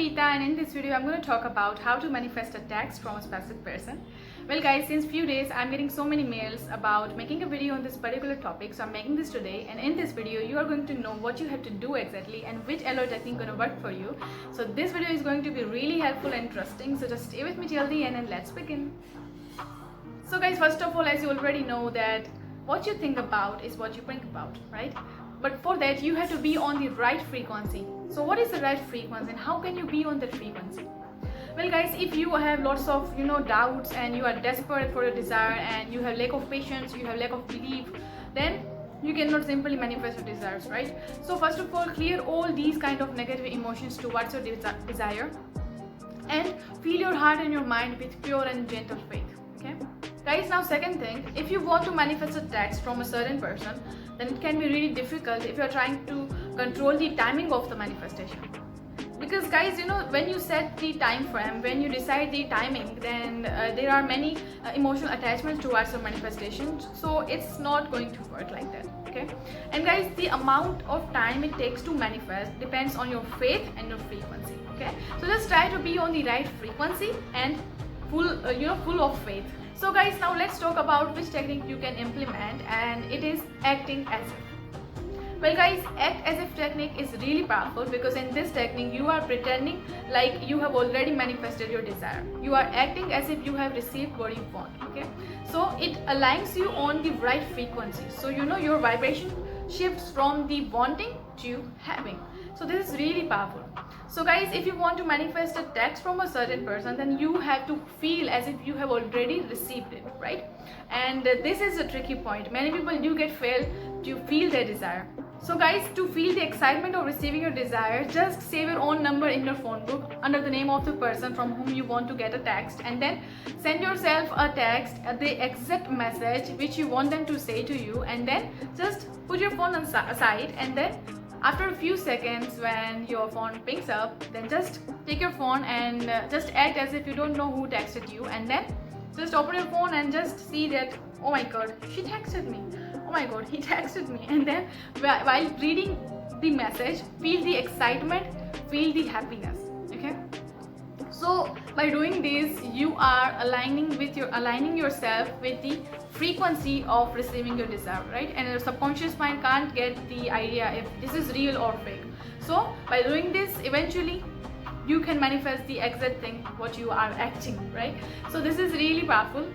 Veeta, and in this video I'm going to talk about how to manifest a text from a specific person. Well guys, since few days I'm getting so many mails about making a video on this particular topic, so I'm making this today, and in this video you are going to know what you have to do exactly and which LO technique going to work for you. So this video is going to be really helpful and interesting, so just stay with me till the end and let's begin. So guys, first of all, as you already know that what you think about is what you bring about, right? But for that you have to be on the right frequency. So what is the right frequency and how can you be on that frequency? Well guys, if you have lots of doubts and you are desperate for your desire and you have lack of patience, you have lack of belief, then you cannot simply manifest your desires, right? So first of all, clear all these kind of negative emotions towards your desire and fill your heart and your mind with pure and gentle faith. Okay guys, now second thing, if you want to manifest a text from a certain person, then it can be really difficult if you are trying to control the timing of the manifestation. Because guys, when you set the time frame, when you decide the timing, then there are many emotional attachments towards your manifestation, so it's not going to work like that. Okay, and guys, the amount of time it takes to manifest depends on your faith and your frequency. Okay, so just try to be on the right frequency and full of faith. So guys, now let's talk about which technique you can implement, and it is acting as if. Well guys, act as if technique is really powerful because in this technique you are pretending like you have already manifested your desire. You are acting as if you have received what you want. Okay, so it aligns you on the right frequency, so your vibration shifts from the wanting to having. So this is really powerful. So guys, if you want to manifest a text from a certain person, then you have to feel as if you have already received it, right? And this is a tricky point. Many people do get failed to feel their desire. So guys, to feel the excitement of receiving your desire, just save your own number in your phone book under the name of the person from whom you want to get a text, and then send yourself a text, the exact message which you want them to say to you, and then just put your phone aside, and then after a few seconds when your phone pings up, then just take your phone and just act as if you don't know who texted you, and then just open your phone and just see that, oh my god, she texted me, oh my god, he texted me. And then while reading the message, feel the excitement, feel the happiness. Okay, so by doing this you are aligning yourself with the frequency of receiving your desire, right? And your subconscious mind can't get the idea if this is real or fake. So by doing this, eventually you can manifest the exact thing what you are acting, right? So this is really powerful.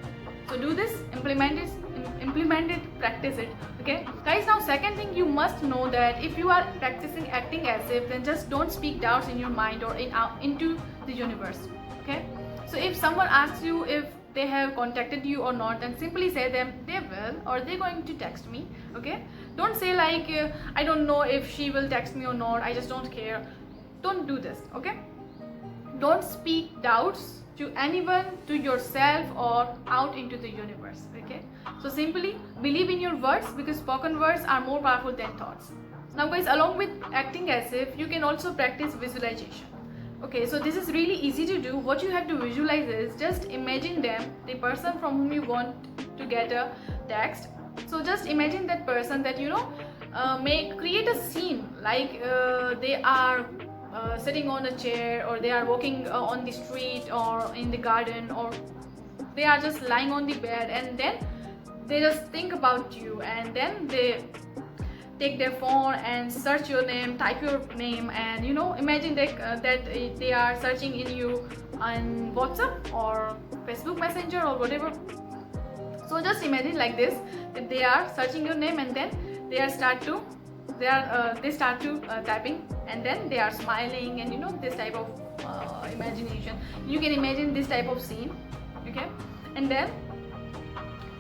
So do this, implement it, practice it. Okay guys, now second thing, you must know that if you are practicing acting as if, then just don't speak doubts in your mind or into the universe. Okay, so if someone asks you if they have contacted you or not, then simply say them they will, or they're going to text me. Okay, don't say like I don't know if she will text me or not, I just don't care. Don't do this. Okay, don't speak doubts to anyone, to yourself, or out into the universe. Okay, so simply believe in your words, because spoken words are more powerful than thoughts. Now guys, along with acting as if, you can also practice visualization. Okay, so this is really easy to do. What you have to visualize is just imagine them, the person from whom you want to get a text. So just imagine that person, that create a scene like they are sitting on a chair, or they are walking on the street or in the garden, or they are just lying on the bed, and then they just think about you, and then they take their phone and search your name, type your name, and imagine that they are searching in you on WhatsApp or Facebook Messenger or whatever. So just imagine like this, that they are searching your name, and then they start to typing, and then they are smiling, and this type of imagination. You can imagine this type of scene. Okay, and then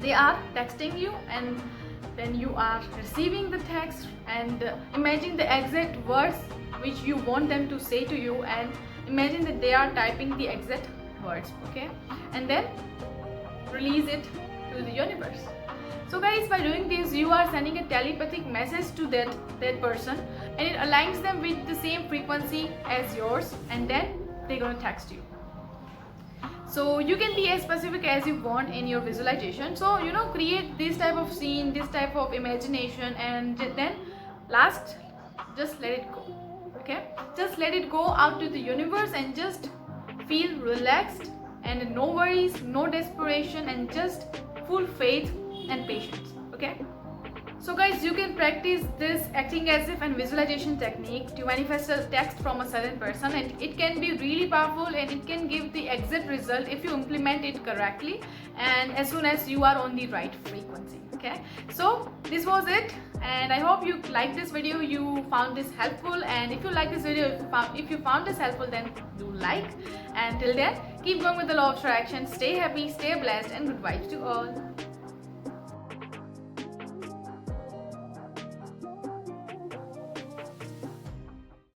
they are texting you, and then you are receiving the text, and imagine the exact words which you want them to say to you, and imagine that they are typing the exact words. Okay, and then release it to the universe. So guys, by doing this, you are sending a telepathic message to that person, and it aligns them with the same frequency as yours, and then they're gonna text you. So you can be as specific as you want in your visualization. So create this type of scene, this type of imagination, and then last, just let it go. Okay, just let it go out to the universe and just feel relaxed and no worries, no desperation, and just full faith and patience. Okay, so guys, you can practice this acting as if and visualization technique to manifest a text from a certain person, and it can be really powerful and it can give the exact result if you implement it correctly and as soon as you are on the right frequency. Okay, so this was it, and I hope you liked this video, you found this helpful, and if you like this video, if you found this helpful, then do like, and till then keep going with the law of attraction. Stay happy, stay blessed, and good vibes to all.